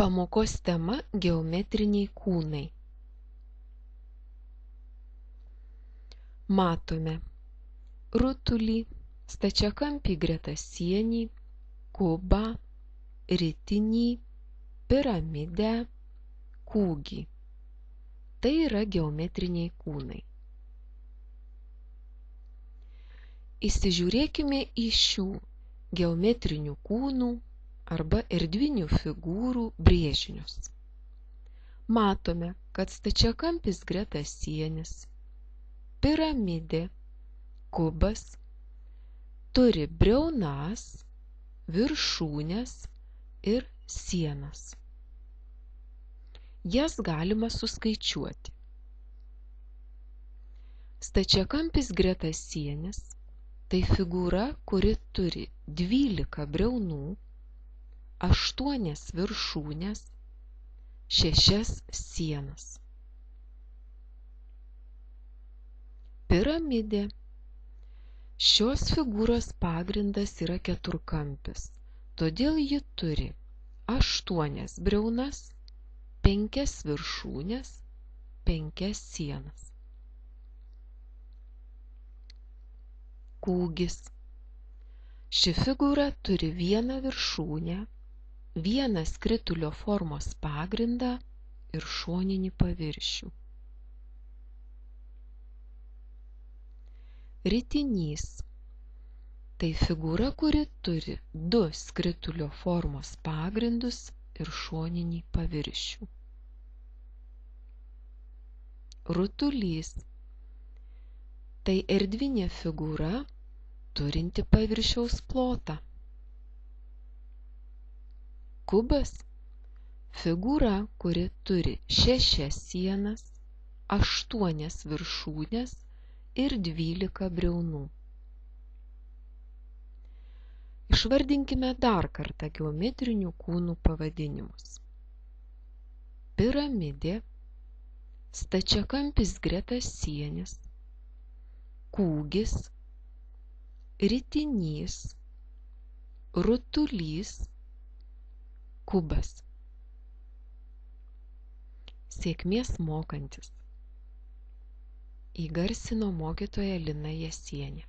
Pamokos tema – geometriniai kūnai. Matome rutulį, stačiakampį gretasienį, kubą, ritinį, piramidę, kūgį. Tai yra geometriniai kūnai. Įsižiūrėkime į šių geometrinių kūnų arba erdvinių figūrų brėžinius. Matome, kad stačiakampis gretasienis, piramidė, kubas turi briaunas, viršūnes ir sienas. Jas galima suskaičiuoti. Stačiakampis gretasienis tai figūra, kuri turi 12 briaunų, 8 viršūnes, 6 sienas. Piramidė. Šios figūros pagrindas yra keturkampis, todėl ji turi 8 briaunas, 5 viršūnes, 5 sienas. Kūgis. Ši figūra turi vieną viršūnę, vieną skritulio formos pagrindą ir šoninį paviršių. Ritinys. Tai figūra, kuri turi 2 skritulio formos pagrindus ir šoninį paviršių. Rutulys. Tai erdvinė figūra, turinti paviršiaus plotą. Kubas. Figūra, kuri turi 6 sienas, 8 viršūnes ir 12 briaunų. Išvardinkime dar kartą geometrinių kūnų pavadinimus. Piramidė, stačiakampis gretasienis, kūgis, ritinys, rutulys, kubas. Sėkmės mokantis. Įgarsino mokytoja Lina Jasienė.